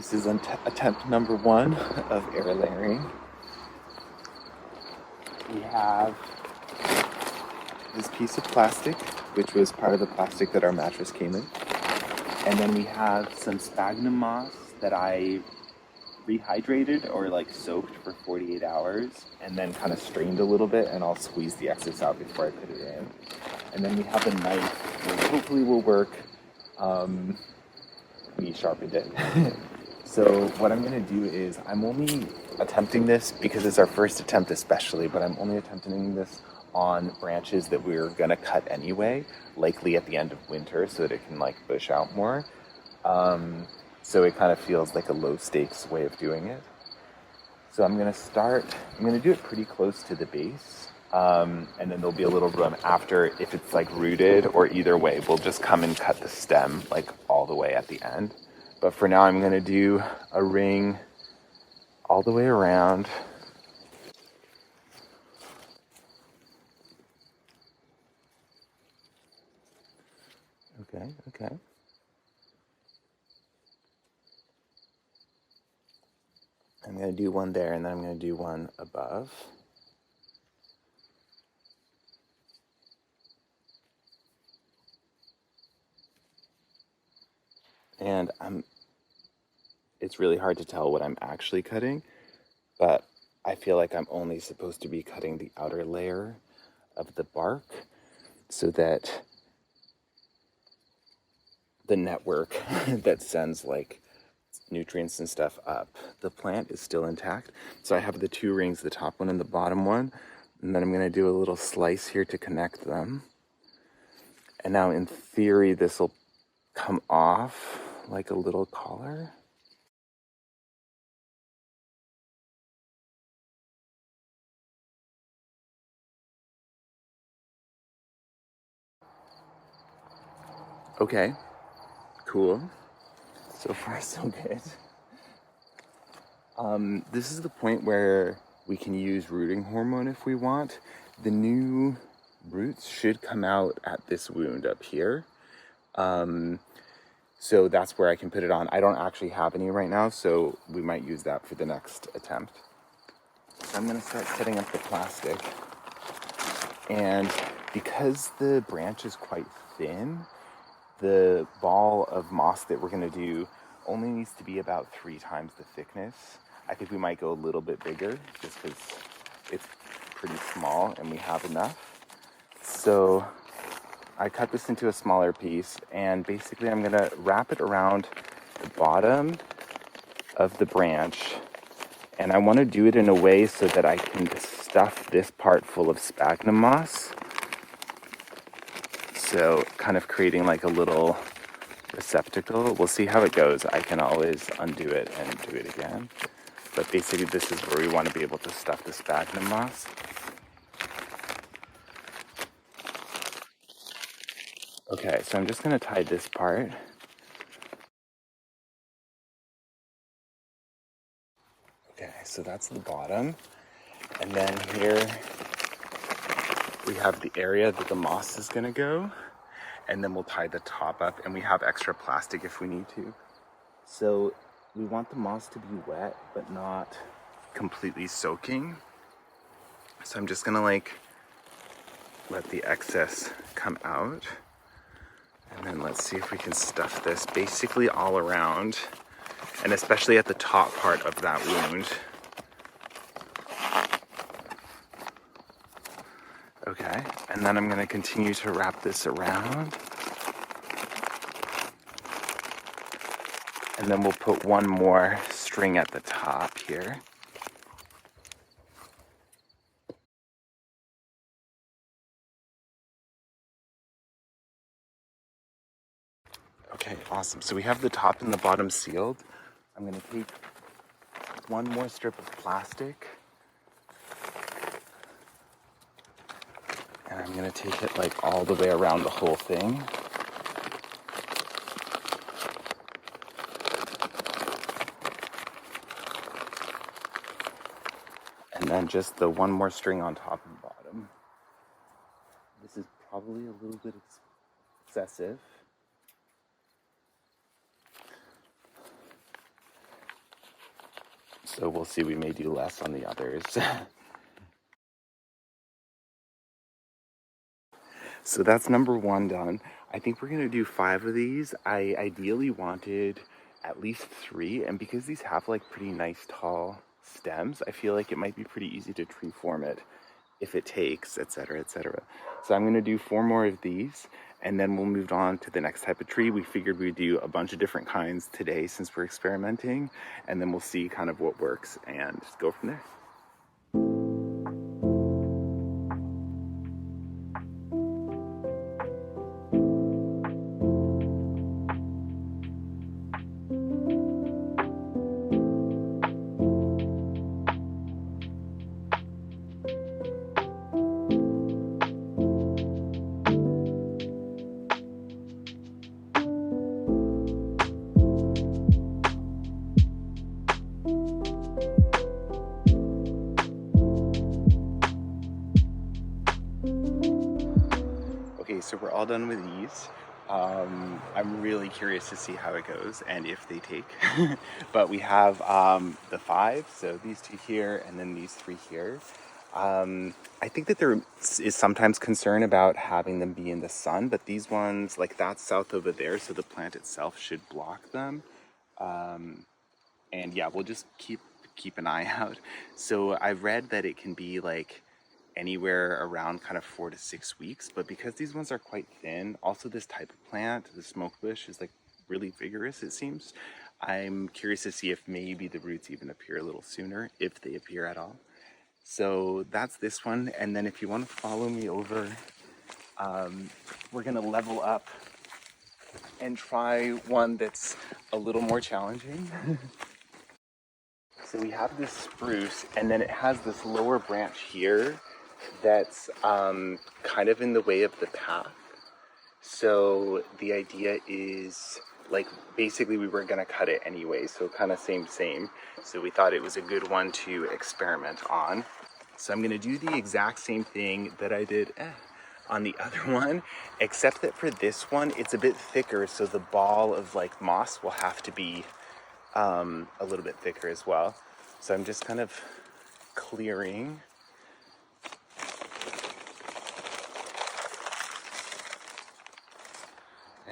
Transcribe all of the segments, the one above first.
This is attempt number 1 of air layering. We have this piece of plastic, which was part of the plastic that our mattress came in. And then we have some sphagnum moss that I rehydrated or like soaked for 48 hours and then kind of strained a little bit, and I'll squeeze the excess out before I put it in. And then we have a knife, which hopefully will work. We sharpened it. So what I'm going to do is, I'm only attempting this because it's our first attempt especially, but I'm only attempting this on branches that we're going to cut anyway, likely at the end of winter, so that it can like bush out more. So it kind of feels like a low stakes way of doing it. So I'm going to do it pretty close to the base. And then there'll be a little room after, if it's like rooted, or either way, we'll just come and cut the stem like all the way at the end. But for now, I'm going to do a ring all the way around. Okay. I'm going to do one there, and then I'm going to do one above. And it's really hard to tell what I'm actually cutting, but I feel like I'm only supposed to be cutting the outer layer of the bark so that the network that sends like nutrients and stuff up the plant is still intact. So I have the 2 rings, the top one and the bottom one, and then I'm going to do a little slice here to connect them. And now in theory this will come off like a little collar. Okay, cool. So far so good. This is the point where we can use rooting hormone if we want. The new roots should come out at this wound up here. So that's where I can put it on. I don't actually have any right now, so we might use that for the next attempt. So I'm gonna start setting up the plastic. And because the branch is quite thin, the ball of moss that we're gonna do only needs to be about 3 times the thickness. I think we might go a little bit bigger just because it's pretty small and we have enough. So I cut this into a smaller piece, and basically I'm gonna wrap it around the bottom of the branch, and I want to do it in a way so that I can stuff this part full of sphagnum moss. So kind of creating like a little receptacle. We'll see how it goes. I can always undo it and do it again. But basically this is where we want to be able to stuff the sphagnum moss. Okay, so I'm just going to tie this part. Okay, so that's the bottom. And then here we have the area that the moss is going to go. And then we'll tie the top up, and we have extra plastic if we need to. So we want the moss to be wet, but not completely soaking. So I'm just gonna like let the excess come out. And then let's see if we can stuff this basically all around, and especially at the top part of that wound. Okay, and then I'm gonna continue to wrap this around. And then we'll put one more string at the top here. Okay, awesome. So we have the top and the bottom sealed. I'm gonna take one more strip of plastic, and I'm gonna take it like all the way around the whole thing. And then just the one more string on top and bottom. This is probably a little bit excessive. So we'll see, we may do less on the others. So that's number one done. I think we're gonna do 5 of these. I ideally wanted at least 3, and because these have like pretty nice tall stems, I feel like it might be pretty easy to tree form it if it takes, etc., etc. So I'm gonna do 4 more of these, and then we'll move on to the next type of tree. We figured we'd do a bunch of different kinds today since we're experimenting, and then we'll see kind of what works and just go from there. Okay, so we're all done with these. I'm really curious to see how it goes and if they take. But we have the 5, so these 2 here and then these 3 here. I think that there is sometimes concern about having them be in the sun, but these ones, like that's south over there, so the plant itself should block them. And yeah, we'll just keep an eye out. So I've read that it can be like anywhere around kind of 4 to 6 weeks, but because these ones are quite thin, also this type of plant, the smokebush, is like really vigorous, it seems. I'm curious to see if maybe the roots even appear a little sooner, if they appear at all. So that's this one, and then if you want to follow me over, we're gonna level up and try one that's a little more challenging. So we have this spruce, and then it has this lower branch here that's kind of in the way of the path. So the idea is, like, basically we were gonna cut it anyway, so kind of same. So we thought it was a good one to experiment on. So I'm gonna do the exact same thing that I did on the other one, except that for this one, it's a bit thicker, so the ball of like moss will have to be a little bit thicker as well. So I'm just kind of clearing.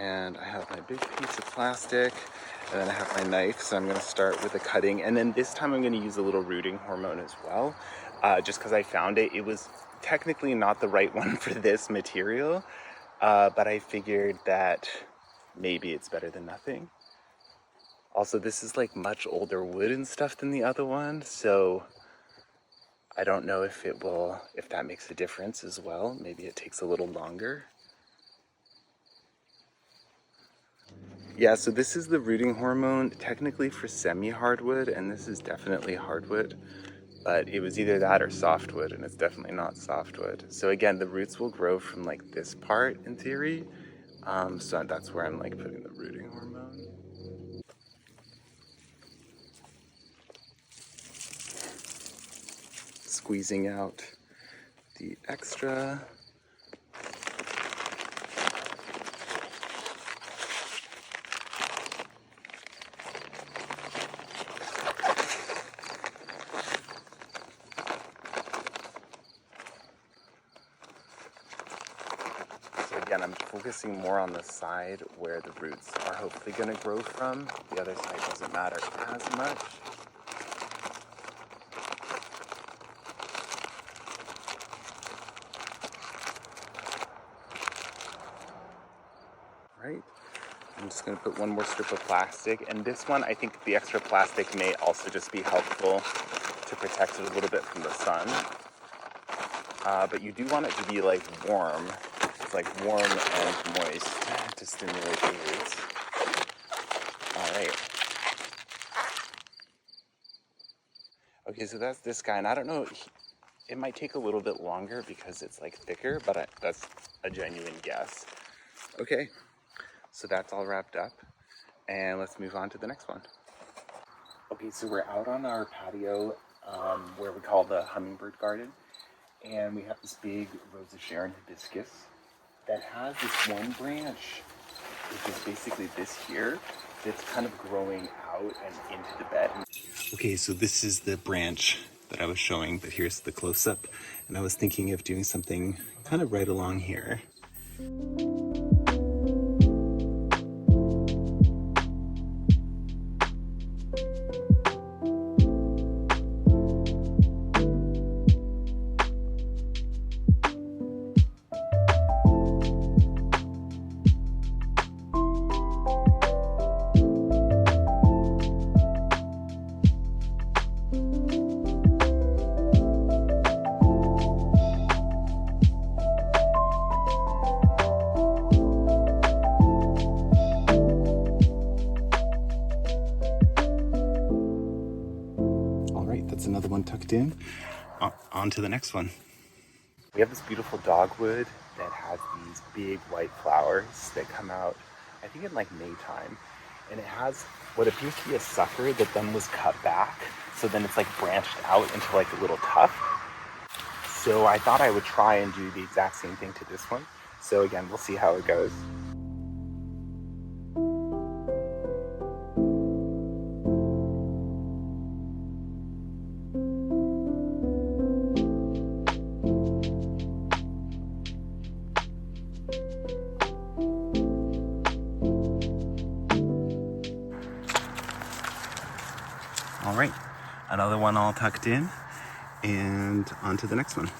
And I have my big piece of plastic, and then I have my knife, so I'm going to start with the cutting. And then this time I'm going to use a little rooting hormone as well, just because I found it. It was technically not the right one for this material, but I figured that maybe it's better than nothing. Also, this is like much older wood and stuff than the other one, so I don't know if that makes a difference as well. Maybe it takes a little longer. Yeah, so this is the rooting hormone, technically for semi-hardwood, and this is definitely hardwood, but it was either that or softwood, and it's definitely not softwood. So again, the roots will grow from like this part in theory, so that's where I'm like putting the rooting hormone. Squeezing out the extra. Again, I'm focusing more on the side where the roots are hopefully going to grow from. The other side doesn't matter as much. Right? I'm just going to put one more strip of plastic. And this one, I think the extra plastic may also just be helpful to protect it a little bit from the sun. But you do want it to be like warm. It's like warm and moist to stimulate the roots. All right. Okay, so that's this guy, and I don't know, it might take a little bit longer because it's like thicker, but that's a genuine guess. Okay, so that's all wrapped up, and let's move on to the next one. Okay, so we're out on our patio where we call the hummingbird garden, and we have this big Rose of Sharon hibiscus that has this one branch, which is basically this here, that's kind of growing out and into the bed. Okay, so this is the branch that I was showing, but here's the close-up. And I was thinking of doing something kind of right along here. That's another one tucked in. On to the next one. We have this beautiful dogwood that has these big white flowers that come out, I think in like May time. And it has what appears to be a sucker that then was cut back. So then it's like branched out into like a little tuft. So I thought I would try and do the exact same thing to this one. So again, we'll see how it goes. All right, another one all tucked in, and on to the next one.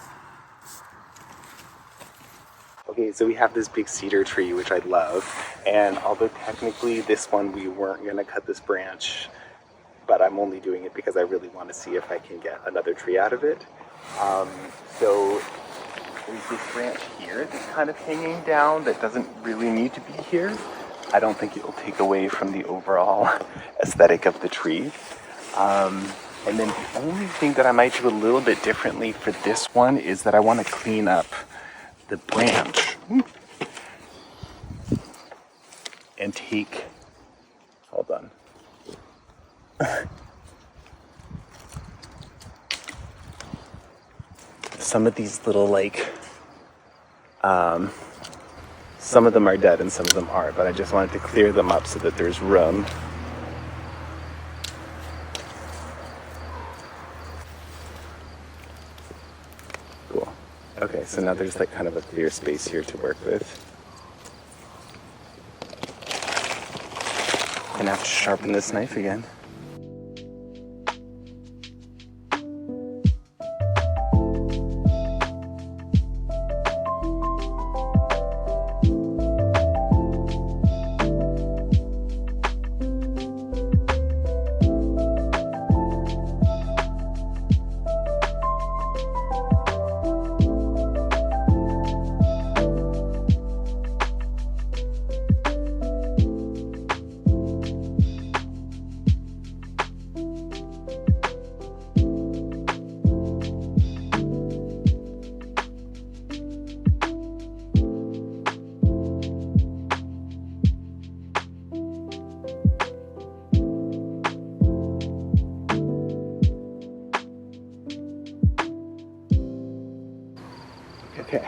Okay, so we have this big cedar tree, which I love, and although technically this one we weren't gonna cut this branch, but I'm only doing it because I really want to see if I can get another tree out of it. So there's this branch here that's kind of hanging down that doesn't really need to be here. I don't think it will take away from the overall aesthetic of the tree. And then the only thing that I might do a little bit differently for this one is that I want to clean up the branch and take, hold on. Some of these little like, some of them are dead and some of them aren't, but I just wanted to clear them up so that there's room. Cool. Okay, so now there's like kind of a clear space here to work with. Gonna have to sharpen this knife again. Okay.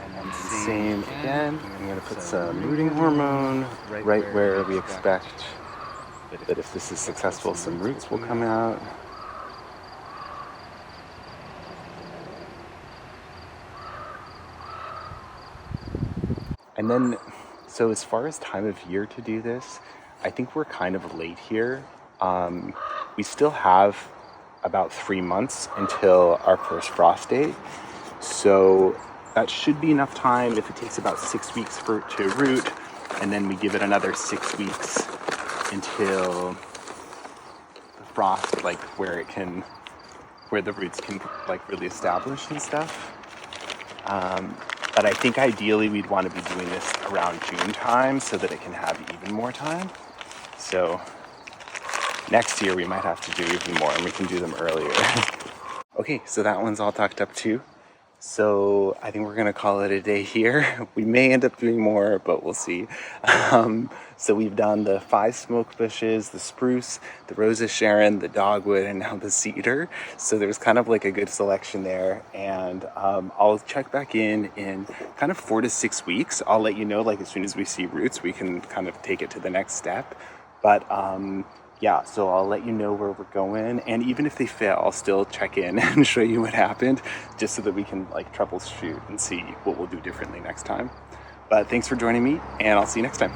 And then same again. I'm going to put some rooting hormone right where we expect that if this is successful, some roots will come out. And then, so as far as time of year to do this, I think we're kind of late here. We still have about 3 months until our first frost date. So that should be enough time if it takes about 6 weeks for it to root, and then we give it another 6 weeks until the frost, like where the roots can like really establish and stuff. But I think ideally we'd want to be doing this around June time so that it can have even more time. So next year we might have to do even more and we can do them earlier. Okay, so that one's all tucked up too. So I think we're gonna call it a day here. We may end up doing more, but we'll see. So we've done the 5 smoke bushes, the spruce, the rose of Sharon, the dogwood, and now the cedar. So there's kind of like a good selection there. And I'll check back in kind of 4 to 6 weeks. I'll let you know, like as soon as we see roots, we can kind of take it to the next step. But yeah, so I'll let you know where we're going, and even if they fail, I'll still check in and show you what happened, just so that we can like troubleshoot and see what we'll do differently next time. But thanks for joining me, and I'll see you next time.